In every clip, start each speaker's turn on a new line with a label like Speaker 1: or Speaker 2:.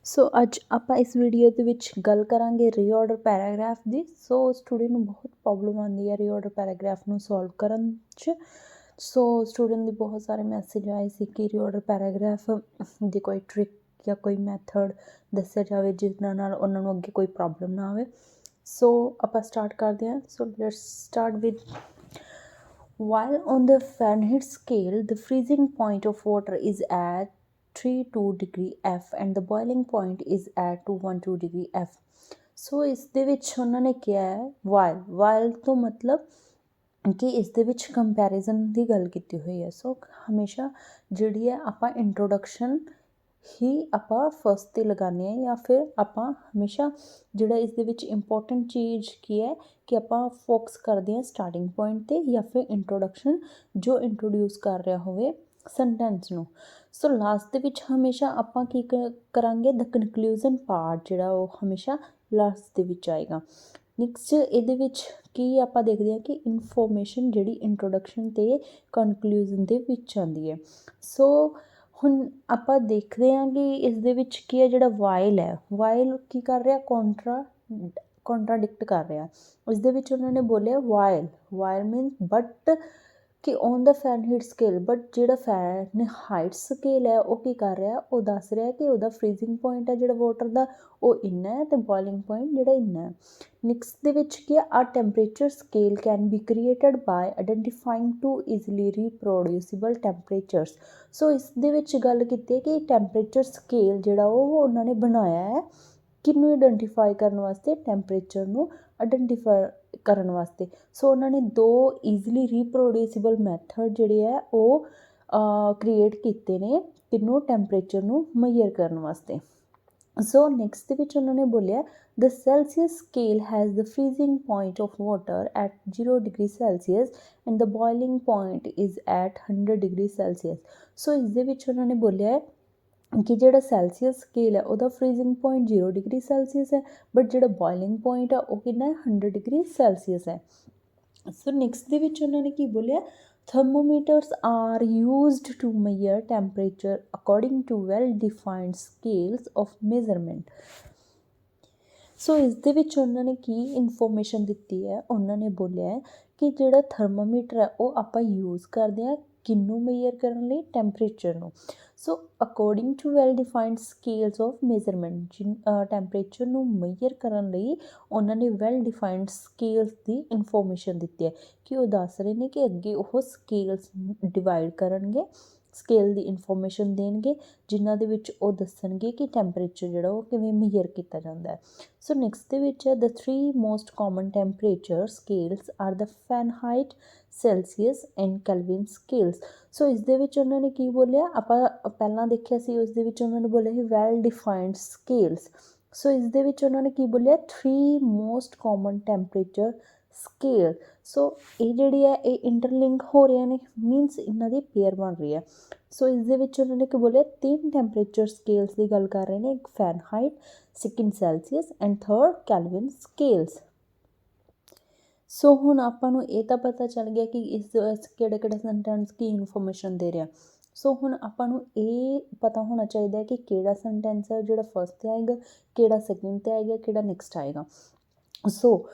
Speaker 1: ਸੋ ਅੱਜ ਆਪਾਂ ਇਸ ਵੀਡੀਓ ਦੇ ਵਿੱਚ ਗੱਲ ਕਰਾਂਗੇ ਰੀਆਰਡਰ ਪੈਰਾਗ੍ਰਾਫ ਦੀ। ਸੋ ਸਟੂਡੈਂਟ ਨੂੰ ਬਹੁਤ ਪ੍ਰੋਬਲਮ ਆਉਂਦੀ ਹੈ ਰੀਆਰਡਰ ਪੈਰਾਗ੍ਰਾਫ ਨੂੰ ਸੋਲਵ ਕਰਨ 'ਚ। ਸੋ ਸਟੂਡੈਂਟ ਦੇ ਬਹੁਤ ਸਾਰੇ ਮੈਸੇਜ ਆਏ ਸੀ ਕਿ ਰੀਆਰਡਰ ਪੈਰਾਗ੍ਰਾਫ ਦੀ ਕੋਈ ਟ੍ਰਿਕ ਜਾਂ ਕੋਈ ਮੈਥਡ ਦੱਸਿਆ ਜਾਵੇ ਜਿਸ ਨਾਲ ਉਹਨਾਂ ਨੂੰ ਅੱਗੇ ਕੋਈ ਪ੍ਰੋਬਲਮ ਨਾ ਆਵੇ। ਸੋ ਆਪਾਂ ਸਟਾਰਟ ਕਰਦੇ ਹਾਂ। So let's start with while on the Fahrenheit scale the freezing point of water is at 32 degree F and the boiling point is at 212 degree F। ਸੋ ਇਸ ਦੇ ਵਿੱਚ ਉਹਨਾਂ ਨੇ ਕਿਹਾ ਹੈ while ਤੋਂ ਮਤਲਬ ਕਿ ਇਸ ਦੇ ਵਿੱਚ ਕੰਪੈਰੀਜ਼ਨ ਦੀ ਗੱਲ ਕੀਤੀ ਹੋਈ ਹੈ। ਸੋ ਹਮੇਸ਼ਾ ਜਿਹੜੀ ਹੈ ਆਪਾਂ ਇੰਟਰੋਡਕਸ਼ਨ ਹੀ ਆਪਾਂ ਫਸਟ 'ਤੇ ਲਗਾਉਂਦੇ ਹਾਂ ਜਾਂ ਫਿਰ ਆਪਾਂ ਹਮੇਸ਼ਾ ਜਿਹੜਾ ਇਸ ਦੇ ਵਿੱਚ ਇੰਪੋਰਟੈਂਟ ਚੀਜ਼ ਕੀ ਹੈ ਕਿ ਆਪਾਂ ਫੋਕਸ ਕਰਦੇ ਹਾਂ ਸਟਾਰਟਿੰਗ ਪੁਆਇੰਟ 'ਤੇ ਜਾਂ ਫਿਰ ਇੰਟਰੋਡਕਸ਼ਨ ਜੋ ਇੰਟਰੋਡਿਊਸ ਕਰ ਰਿਹਾ ਹੋਵੇ ਸੈਂਟੈਂਸ ਨੂੰ। ਸੋ ਲਾਸਟ ਦੇ ਵਿੱਚ ਹਮੇਸ਼ਾ ਆਪਾਂ ਕੀ ਕਰਾਂਗੇ ਦ ਕਨਕਲੂਜ਼ਨ ਪਾਰਟ ਜਿਹੜਾ ਉਹ ਹਮੇਸ਼ਾ ਲਾਸਟ ਦੇ ਵਿੱਚ ਆਏਗਾ। ਨੈਕਸਟ ਇਹਦੇ ਵਿੱਚ ਕੀ ਆਪਾਂ ਦੇਖਦੇ ਹਾਂ ਕਿ ਇਨਫੋਰਮੇਸ਼ਨ ਜਿਹੜੀ ਇੰਟਰੋਡਕਸ਼ਨ ਅਤੇ ਕਨਕਲੂਜ਼ਨ ਦੇ ਵਿੱਚ ਆਉਂਦੀ ਹੈ। ਸੋ ਹੁਣ ਆਪਾਂ ਦੇਖਦੇ ਹਾਂ ਕਿ ਇਸ ਦੇ ਵਿੱਚ ਕੀ ਹੈ ਜਿਹੜਾ ਵਾਈਲ ਕੀ ਕਰ ਰਿਹਾ ਕੰਟਰਾਡਿਕਟ ਕਰ ਰਿਹਾ। ਇਸ ਦੇ ਵਿੱਚ ਉਹਨਾਂ ਨੇ ਬੋਲਿਆ ਵਾਈਲ ਮੀਨਸ ਬਟ ਕਿ ਔਨ ਦਾ ਫੈਰਨਹੀਟ ਸਕੇਲ ਬਟ ਜਿਹੜਾ ਫੈਰਨਹਾਈਟ ਸਕੇਲ ਹੈ ਉਹ ਕੀ ਕਰ ਰਿਹਾ ਉਹ ਦੱਸ ਰਿਹਾ ਕਿ ਉਹਦਾ ਫਰੀਜ਼ਿੰਗ ਪੁਆਇੰਟ ਹੈ ਜਿਹੜਾ ਵਾਟਰ ਦਾ ਉਹ ਇੰਨਾ ਹੈ ਅਤੇ ਬੋਇਲਿੰਗ ਪੁਆਇੰਟ ਜਿਹੜਾ ਇੰਨਾ ਹੈ। ਨੈਕਸਟ ਦੇ ਵਿੱਚ ਕੀ a temperature scale can be created by identifying two easily reproducible temperatures. So ਇਸ ਦੇ ਵਿੱਚ ਗੱਲ ਕੀਤੀ ਹੈ ਕਿ ਟੈਂਪਰੇਚਰ ਸਕੇਲ ਜਿਹੜਾ ਉਹ ਉਹਨਾਂ ਨੇ ਬਣਾਇਆ ਹੈ ਕਿਹਨੂੰ ਆਈਡੈਂਟੀਫਾਈ ਕਰਨ ਵਾਸਤੇ ਟੈਂਪਰੇਚਰ ਨੂੰ ਆਈਡੈਂਟੀਫਾਈ ਕਰਨ ਵਾਸਤੇ। ਸੋ ਉਹਨਾਂ ਨੇ ਦੋ ਈਜ਼ੀਲੀ ਰੀਪਰੋਡਿਊਸੀਬਲ ਮੈਥਡ ਜਿਹੜੇ ਹੈ ਉਹ ਕ੍ਰੀਏਟ ਕੀਤੇ ਨੇ ਕਿਹਨੂੰ ਟੈਂਪਰੇਚਰ ਨੂੰ ਮੈਜ਼ਰ ਕਰਨ ਵਾਸਤੇ। ਸੋ ਨੈਕਸਟ ਦੇ ਵਿੱਚ ਉਹਨਾਂ ਨੇ ਬੋਲਿਆ the Celsius scale has the freezing point of water at 0 degree Celsius and the boiling point is at 100 degree Celsius। ਸੋ ਇਸ ਦੇ ਵਿੱਚ ਉਹਨਾਂ ਨੇ ਬੋਲਿਆ ਕਿ ਜਿਹੜਾ ਸੈਲਸੀਅਸ ਸਕੇਲ ਹੈ ਉਹਦਾ ਫਰੀਜ਼ਿੰਗ ਪੁਆਇੰਟ 0 ਡਿਗਰੀ ਸੈਲਸੀਅਸ ਹੈ ਬਟ ਜਿਹੜਾ ਬੋਇਲਿੰਗ ਪੁਆਇੰਟ ਆ ਉਹ ਕਿੰਨਾ ਹੈ 100 ਡਿਗਰੀ ਸੈਲਸੀਅਸ ਹੈ। ਸੋ ਨੈਕਸਟ ਦੇ ਵਿੱਚ ਉਹਨਾਂ ਨੇ ਕੀ ਬੋਲਿਆ thermometers are used to measure temperature according to well-defined scales of measurement। ਸੋ ਇਸ ਦੇ ਵਿੱਚ ਉਹਨਾਂ ਨੇ ਕੀ ਇਨਫੋਰਮੇਸ਼ਨ ਦਿੱਤੀ ਹੈ ਉਹਨਾਂ ਨੇ ਬੋਲਿਆ ਹੈ ਕਿ ਜਿਹੜਾ ਥਰਮਾਮੀਟਰ ਹੈ ਉਹ ਆਪਾਂ ਯੂਜ਼ ਕਰਦੇ ਹਾਂ ਕਿਹਨੂੰ ਮੇਜ਼ਰ ਕਰਨ ਲਈ ਟੈਂਪਰੇਚਰ ਨੂੰ। So according to well defined scales of measurement temperature ਨੂੰ ਮੇਜ਼ਰ ਕਰਨ ਲਈ ਉਹਨਾਂ ਨੇ ਵੈਲ ਡਿਫਾਈਨਡ ਸਕੇਲਸ ਦੀ ਇਨਫੋਰਮੇਸ਼ਨ ਦਿੱਤੀ ਹੈ ਕਿ ਉਹ ਦੱਸ ਰਹੇ ਨੇ ਕਿ ਅੱਗੇ ਉਹ ਸਕੇਲਸ ਡਿਵਾਈਡ ਕਰਨਗੇ ਸਕੇਲ ਦੀ ਇਨਫੋਰਮੇਸ਼ਨ ਦੇਣਗੇ ਜਿਨ੍ਹਾਂ ਦੇ ਵਿੱਚ ਉਹ ਦੱਸਣਗੇ ਕਿ ਟੈਂਪਰੇਚਰ ਜਿਹੜਾ ਉਹ ਕਿਵੇਂ ਮੇਜ਼ਰ ਕੀਤਾ ਜਾਂਦਾ ਹੈ। ਸੋ ਨੈਕਸਟ ਦੇ ਵਿੱਚ ਹੈ the 3 most common temperature scales are the Fahrenheit Celsius and Kelvin scales. So ਇਸ ਦੇ ਵਿੱਚ ਉਹਨਾਂ ਨੇ ਕੀ ਬੋਲਿਆ ਆਪਾਂ ਪਹਿਲਾਂ ਦੇਖਿਆ ਸੀ ਉਸ ਦੇ ਵਿੱਚ ਉਹਨਾਂ ਨੇ ਬੋਲਿਆ ਸੀ ਵੈਲ ਡਿਫਾਈਨਡ ਸਕੇਲਸ। ਸੋ ਇਸ ਦੇ ਵਿੱਚ ਉਹਨਾਂ ਨੇ ਕੀ ਬੋਲਿਆ 3 ਮੋਸਟ ਕਾਮਨ ਟੈਂਪਰੇਚਰ ਸਕੇਲ। ਸੋ ਇਹ ਜਿਹੜੀ ਹੈ ਇਹ ਇੰਟਰਲਿੰਕ ਹੋ ਰਹੇ ਨੇ ਮੀਨਸ ਇਹਨਾਂ ਦੀ ਪੇਅਰ ਬਣ ਰਹੀ ਹੈ। ਸੋ ਇਸ ਦੇ ਵਿੱਚ ਉਹਨਾਂ ਨੇ ਕੀ ਬੋਲਿਆ 3 ਟੈਂਪਰੇਚਰ ਸਕੇਲਸ ਦੀ ਗੱਲ ਕਰ ਰਹੇ ਨੇ ਇੱਕ Fahrenheit second Celsius and third Kelvin scales. So ਹੁਣ ਆਪਾਂ ਨੂੰ ਇਹ ਤਾਂ ਪਤਾ ਚੱਲ ਗਿਆ ਕਿ ਇਸ ਕਿਹੜੇ ਸੈਂਟੈਂਸ ਕੀ ਇਨਫੋਰਮੇਸ਼ਨ ਦੇ ਰਿਹਾ। ਸੋ ਹੁਣ ਆਪਾਂ ਨੂੰ ਇਹ ਪਤਾ ਹੋਣਾ ਚਾਹੀਦਾ ਹੈ ਕਿ ਕਿਹੜਾ ਸੈਂਟੈਂਸ ਹੈ ਜਿਹੜਾ ਫਸਟ 'ਤੇ ਆਏਗਾ ਕਿਹੜਾ ਸੈਕਿੰਡ 'ਤੇ ਆਏਗਾ ਕਿਹੜਾ ਨੈਕਸਟ ਆਏਗਾ। ਸੋ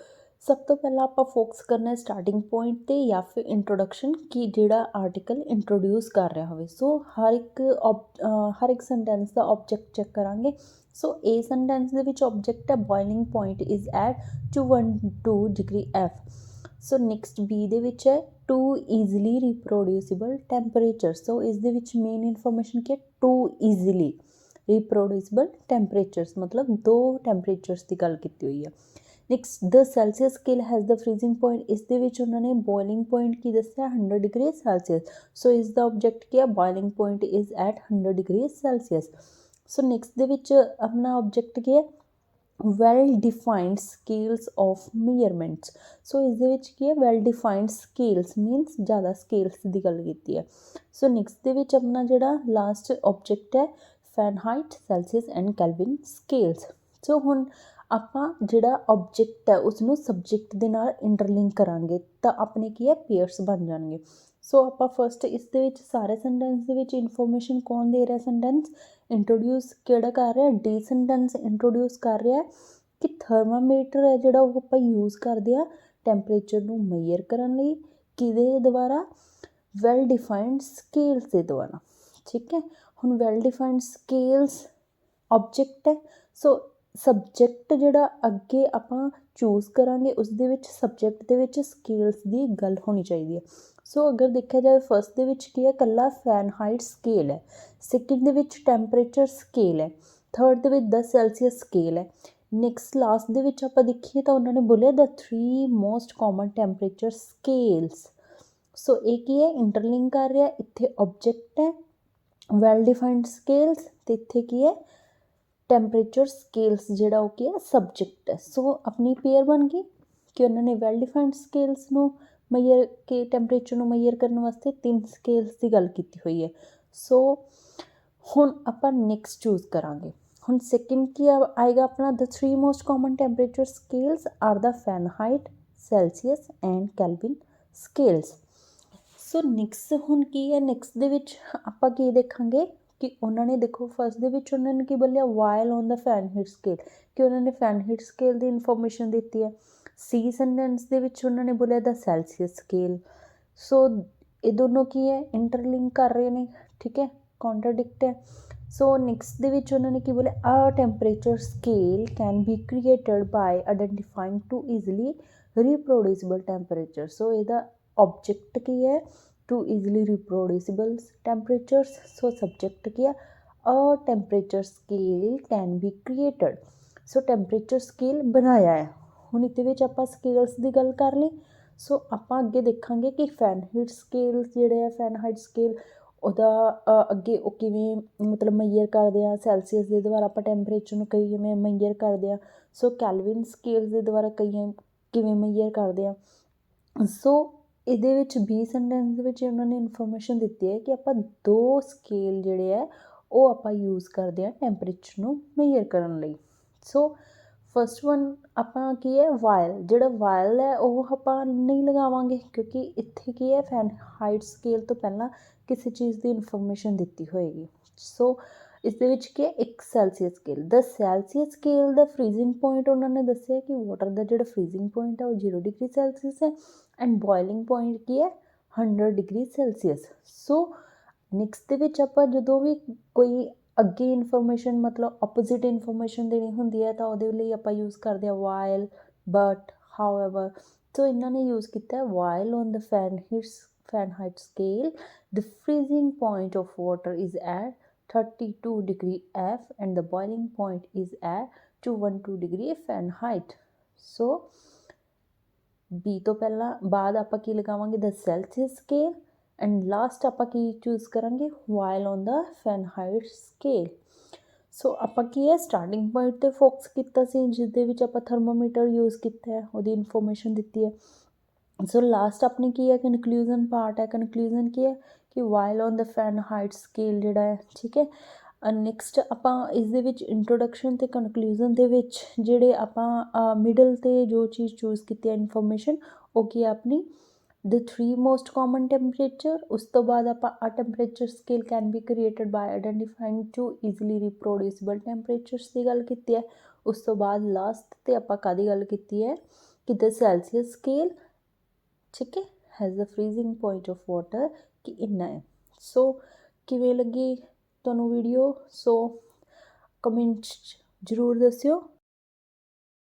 Speaker 1: ਸਭ ਤੋਂ ਪਹਿਲਾਂ ਆਪਾਂ ਫੋਕਸ ਕਰਨਾ ਸਟਾਰਟਿੰਗ ਪੁਆਇੰਟ 'ਤੇ ਜਾਂ ਫਿਰ ਇੰਟਰੋਡਕਸ਼ਨ ਕਿ ਜਿਹੜਾ ਆਰਟੀਕਲ ਇੰਟਰੋਡਿਊਸ ਕਰ ਰਿਹਾ ਹੋਵੇ। ਸੋ ਹਰ ਇੱਕ ਸੈਂਟੈਂਸ ਦਾ ਆਬਜੈਕਟ ਚੈੱਕ ਕਰਾਂਗੇ। ਸੋ ਇਹ ਸੈਂਟੈਂਸ ਦੇ ਵਿੱਚ ਆਬਜੈਕਟ ਹੈ boiling point is at 212 degree F। So next B ਦੇ ਵਿੱਚ ਹੈ 2 ਈਜ਼ੀਲੀ ਰੀਪਰੋਡਿਊਸੀਬਲ ਟੈਂਪਰੇਚਰ। ਸੋ ਇਸ ਦੇ ਵਿੱਚ ਮੇਨ ਇਨਫੋਰਮੇਸ਼ਨ ਕੀ ਹੈ 2 ਈਜ਼ੀਲੀ ਰੀਪਰੋਡਿਊਸੀਬਲ ਟੈਂਪਰੇਚਰਸ ਮਤਲਬ 2 ਟੈਂਪਰੇਚਰਸ ਦੀ ਗੱਲ ਕੀਤੀ ਹੋਈ ਹੈ। Next the Celsius scale has the freezing point. ਇਸ ਦੇ ਵਿੱਚ ਉਹਨਾਂ ਨੇ ਬੋਇਲਿੰਗ ਪੁਆਇੰਟ ਕੀ ਦੱਸਿਆ 100 ਡਿਗਰੀ ਸੈਲਸੀਅਸ। ਸੋ ਇਸ ਦਾ ਆਬਜੈਕਟ ਕੀ ਹੈ boiling point is at 100 degree Celsius. So next ਦੇ ਵਿੱਚ ਆਪਣਾ ਆਬਜੈਕਟ ਕੀ ਹੈ ਵੈਲ ਡਿਫਾਈਨਡ ਸਕੇਲਸ ਆਫ ਮੇਜ਼ਰਮੈਂਟਸ। ਸੋ ਇਸ ਦੇ ਵਿੱਚ ਕੀ ਹੈ ਵੈਲ ਡਿਫਾਈਨਡ ਸਕੇਲਸ ਮੀਨਸ ਜ਼ਿਆਦਾ ਸਕੇਲਸ ਦੀ ਗੱਲ ਕੀਤੀ ਹੈ। ਸੋ ਨੈਕਸਟ ਦੇ ਵਿੱਚ ਆਪਣਾ ਜਿਹੜਾ ਲਾਸਟ ਆਬਜੈਕਟ ਹੈ ਫੈਰਨਹਾਈਟ Celsius and Kelvin scales. So ਹੁਣ ਆਪਾਂ ਜਿਹੜਾ ਆਬਜੈਕਟ ਹੈ ਉਸਨੂੰ ਸਬਜੈਕਟ ਦੇ ਨਾਲ ਇੰਟਰਲਿੰਕ ਕਰਾਂਗੇ ਤਾਂ ਆਪਣੇ ਕੀ ਹੈ ਪੇਅਰਸ ਬਣ ਜਾਣਗੇ। ਸੋ ਆਪਾਂ ਫਸਟ ਇਸ ਦੇ ਵਿੱਚ ਸਾਰੇ ਸੈਂਟੈਂਸ ਦੇ ਵਿੱਚ ਇਨਫੋਰਮੇਸ਼ਨ ਕੌਣ ਦੇ ਰਿਹਾ, ਸੈਂਟੈਂਸ ਇੰਟਰੋਡਿਊਸ ਕਿਹੜਾ ਕਰ ਰਿਹਾ, ਡੀ ਸੈਂਟੈਂਸ ਇੰਟਰੋਡਿਊਸ ਕਰ ਰਿਹਾ ਕਿ ਥਰਮਾਮੀਟਰ ਹੈ ਜਿਹੜਾ ਉਹ ਆਪਾਂ ਯੂਜ਼ ਕਰਦੇ ਆ ਟੈਂਪਰੇਚਰ ਨੂੰ ਮੈਜ਼ਰ ਕਰਨ ਲਈ, ਕਿਹਦੇ ਦੁਆਰਾ, ਵੈਲ ਡਿਫਾਈਨਡ ਸਕੇਲਸ ਦੇ ਦੁਆਰਾ। ਠੀਕ ਹੈ, ਹੁਣ ਵੈਲ ਡਿਫਾਈਨਡ ਸਕੇਲਸ ਆਬਜੈਕਟ ਹੈ, ਸੋ ਸਬਜੈਕਟ ਜਿਹੜਾ ਅੱਗੇ ਆਪਾਂ ਚੂਜ਼ ਕਰਾਂਗੇ ਉਸ ਦੇ ਵਿੱਚ ਸਬਜੈਕਟ ਦੇ ਵਿੱਚ ਸਕੇਲਸ ਦੀ ਗੱਲ ਹੋਣੀ ਚਾਹੀਦੀ ਹੈ। ਸੋ ਅਗਰ ਦੇਖਿਆ ਜਾਵੇ ਫਸਟ ਦੇ ਵਿੱਚ ਕੀ ਹੈ, ਇਕੱਲਾ ਫੈਰਨਹਾਈਟ ਸਕੇਲ ਹੈ, ਸੈਕਿੰਡ ਦੇ ਵਿੱਚ ਟੈਂਪਰੇਚਰ ਸਕੇਲ ਹੈ, ਥਰਡ ਦੇ ਵਿੱਚ 10 ਸੈਲਸੀਅਸ ਸਕੇਲ ਹੈ। ਨੈਕਸਟ ਲਾਸਟ ਦੇ ਵਿੱਚ ਆਪਾਂ ਦੇਖੀਏ ਤਾਂ ਉਹਨਾਂ ਨੇ ਬੋਲਿਆ ਦ 3 ਮੋਸਟ ਕਾਮਨ ਟੈਂਪਰੇਚਰ ਸਕੇਲਸ। ਸੋ ਇਹ ਕੀ ਹੈ, ਇੰਟਰਲਿੰਕ ਕਰ ਰਿਹਾ, ਇੱਥੇ ਆਬਜੈਕਟ ਹੈ ਵੈਲ ਡਿਫਾਈਨਡ ਸਕੇਲਸ ਅਤੇ ਇੱਥੇ ਕੀ ਹੈ ਟੈਂਪਰੇਚਰ ਸਕੇਲਸ ਜਿਹੜਾ ਉਹ ਕੀ ਹੈ ਸਬਜੈਕਟ ਹੈ। ਸੋ ਆਪਣੀ ਪੇਅਰ ਬਣ ਗਈ ਕਿ ਉਹਨਾਂ ਨੇ ਵੈਲ ਡਿਫਾਈਨਡ ਸਕੇਲਸ ਨੂੰ ਮੈਜ਼ਰ ਕੇ ਟੈਂਪਰੇਚਰ ਨੂੰ ਮੈਜ਼ਰ ਕਰਨ ਵਾਸਤੇ 3 ਸਕੇਲਸ ਦੀ ਗੱਲ ਕੀਤੀ ਹੋਈ ਹੈ। ਸੋ ਹੁਣ ਆਪਾਂ ਨੈਕਸਟ ਚੂਜ਼ ਕਰਾਂਗੇ। ਹੁਣ ਸੈਕਿੰਡ ਕੀ ਆਏਗਾ ਆਪਣਾ, the 3 most common temperature scales are the Fahrenheit, Celsius and Kelvin scales. So next ਹੁਣ ਕੀ ਹੈ, ਨੈਕਸਟ ਦੇ ਵਿੱਚ ਆਪਾਂ ਕੀ ਦੇਖਾਂਗੇ ਕਿ ਉਹਨਾਂ ਨੇ ਦੇਖੋ ਫਸਟ ਦੇ ਵਿੱਚ ਉਹਨਾਂ ਨੇ ਕੀ ਬੋਲਿਆ, ਵਾਇਲ ਔਨ ਦਾ ਫੈਰਨਹਾਈਟ ਸਕੇਲ, ਕਿ ਉਹਨਾਂ ਨੇ ਫੈਰਨਹਾਈਟ ਸਕੇਲ ਦੀ ਇਨਫੋਰਮੇਸ਼ਨ ਦਿੱਤੀ ਹੈ। ਸੀ ਸੈਂਟੈਂਸ ਦੇ ਵਿੱਚ ਉਹਨਾਂ ਨੇ ਬੋਲਿਆ ਦਾ ਸੈਲਸੀਅਸ ਸਕੇਲ। ਸੋ ਇਹ ਦੋਨੋਂ ਕੀ ਹੈ, ਇੰਟਰਲਿੰਕ ਕਰ ਰਹੇ ਨੇ, ਠੀਕ ਹੈ, ਕੌਂਟਰਡਿਕਟ ਹੈ। ਸੋ ਨੈਕਸਟ ਦੇ ਵਿੱਚ ਉਹਨਾਂ ਨੇ ਕੀ ਬੋਲਿਆ, a temperature scale can be created by identifying 2 easily reproducible temperature. So ਇਹਦਾ ऑब्जेक्ट की है two easily reproducible temperatures. So subject की है a temperature scale can be created. So temperature scale बनाया है। हुण इहदे विच आपां स्केल्स की गल कर ली। सो आपां अगे देखांगे कि फैरनहाइट स्केल जिहड़े है फैरनहाइट स्केल ਉਹਦਾ ਅੱਗੇ ਉਹ ਕਿਵੇਂ ਮਤਲਬ ਮੈਜ਼ਰ ਕਰਦੇ ਆ, ਸੈਲਸੀਅਸ ਦੇ ਦੁਆਰਾ ਆਪਾਂ ਟੈਂਪਰੇਚਰ ਨੂੰ ਕਿਵੇਂ ਮੈਜ਼ਰ ਕਰਦੇ ਆ। ਸੋ ਕੈਲਵਿਨ ਸਕੇਲਸ ਦੇ ਦੁਆਰਾ ਕਿਵੇਂ ਮੈਜ਼ਰ ਕਰਦੇ ਆ। ਸੋ ਇਹਦੇ ਵਿੱਚ ਬੀ ਸੈਂਟੈਂਸ ਦੇ ਵਿੱਚ ਉਹਨਾਂ ਨੇ ਇਨਫੋਰਮੇਸ਼ਨ ਦਿੱਤੀ ਹੈ ਕਿ ਆਪਾਂ 2 ਸਕੇਲ ਜਿਹੜੇ ਹੈ ਉਹ ਆਪਾਂ ਯੂਜ਼ ਕਰਦੇ ਹਾਂ ਟੈਂਪਰੇਚਰ ਨੂੰ ਮੈਜ਼ਰ ਕਰਨ ਲਈ। ਸੋ ਫਸਟ ਵਨ ਆਪਾਂ ਕੀ ਹੈ, ਵਾਇਲ, ਜਿਹੜਾ ਵਾਇਲ ਹੈ ਉਹ ਆਪਾਂ ਨਹੀਂ ਲਗਾਵਾਂਗੇ ਕਿਉਂਕਿ ਇੱਥੇ ਕੀ ਹੈ ਫੈਰਨਹਾਈਟ ਸਕੇਲ ਤੋਂ ਪਹਿਲਾਂ ਕਿਸੇ ਚੀਜ਼ ਦੀ ਇਨਫੋਰਮੇਸ਼ਨ ਦਿੱਤੀ ਹੋਏਗੀ। ਸੋ ਇਸ ਦੇ ਵਿੱਚ ਕੀ ਹੈ, ਇੱਕ ਸੈਲਸੀਅਸ ਸਕੇਲ, ਦ ਸੈਲਸੀਅਸ ਸਕੇਲ ਦਾ ਫਰੀਜ਼ਿੰਗ ਪੁਆਇੰਟ ਉਹਨਾਂ ਨੇ ਦੱਸਿਆ ਕਿ ਵਾਟਰ ਦਾ ਜਿਹੜਾ ਫਰੀਜ਼ਿੰਗ ਪੁਆਇੰਟ ਹੈ ਉਹ 0 ਡਿਗਰੀ ਸੈਲਸੀਅਸ ਹੈ ਐਂਡ ਬੋਇਲਿੰਗ ਪੁਆਇੰਟ ਕੀ ਹੈ 100 ਡਿਗਰੀ ਸੈਲਸੀਅਸ। ਸੋ ਨੈਕਸਟ ਦੇ ਵਿੱਚ ਆਪਾਂ ਜਦੋਂ ਵੀ ਕੋਈ ਅੱਗੇ ਇਨਫੋਰਮੇਸ਼ਨ ਮਤਲਬ ਆਪੋਜ਼ਿਟ ਇਨਫੋਰਮੇਸ਼ਨ ਦੇਣੀ ਹੁੰਦੀ ਹੈ ਤਾਂ ਉਹਦੇ ਲਈ ਆਪਾਂ ਯੂਜ਼ ਕਰਦੇ ਹਾਂ ਵਾਇਲ, ਬਟ, ਹਾਊਐਵਰ। ਸੋ ਇਹਨਾਂ ਨੇ ਯੂਜ਼ ਕੀਤਾ while on the Fahrenheit scale the freezing point of water is at 32 degree F and the boiling point is at 212 degree Fahrenheit। So B तो पहला बाद आप की लगावांगे the Celsius scale and last आप की चूज करांगे while on the Fahrenheit scale. So आप की है स्टार्टिंग पॉइंट ते फोकस किया सी जिसदे विच आप थर्मोमीटर यूज़ किया है उसकी इनफॉर्मेशन दी है। सो लास्ट अपने की है कनकलूजन पार्ट है, कनकलूजन की है कि while on the Fahrenheit scale जिहड़ा है, ठीक है। नैक्सट ਆਪਾਂ ਇਸ ਦੇ ਵਿੱਚ ਇੰਟਰੋਡਕਸ਼ਨ ਤੇ ਕਨਕਲੂਜਨ ਦੇ ਵਿੱਚ ਜਿਹੜੇ ਆਪਾਂ ਮਿਡਲ ਤੇ ਜੋ ਚੀਜ਼ ਚੂਜ਼ ਕੀਤੀ ਹੈ ਇਨਫੋਰਮੇਸ਼ਨ ਉਹ ਕੀ ਆਪਣੀ ਦ 3 ਮੋਸਟ ਕਾਮਨ ਟੈਂਪਰੇਚਰ। ਉਸ ਤੋਂ ਬਾਅਦ ਆਪਾਂ a temperature scale can be created by identifying 2 easily reproducible temperatures ਦੀ ਗੱਲ ਕੀਤੀ ਹੈ। ਉਸ ਤੋਂ ਬਾਅਦ ਲਾਸਟ ਤੇ ਆਪਾਂ ਕਾਹਦੀ ਗੱਲ ਕੀਤੀ ਹੈ ਕਿ ਦ ਸੈਲਸੀਅਸ ਸਕੇਲ, ਠੀਕ ਹੈ, has the freezing point of water ਕਿ ਇੰਨਾ ਹੈ। ਸੋ ਕਿਵੇਂ ਲੱਗੀ ਤੁਹਾਨੂੰ ਵੀਡੀਓ? ਸੋ ਕਮੈਂਟ ਜ਼ਰੂਰ ਦੱਸਿਓ।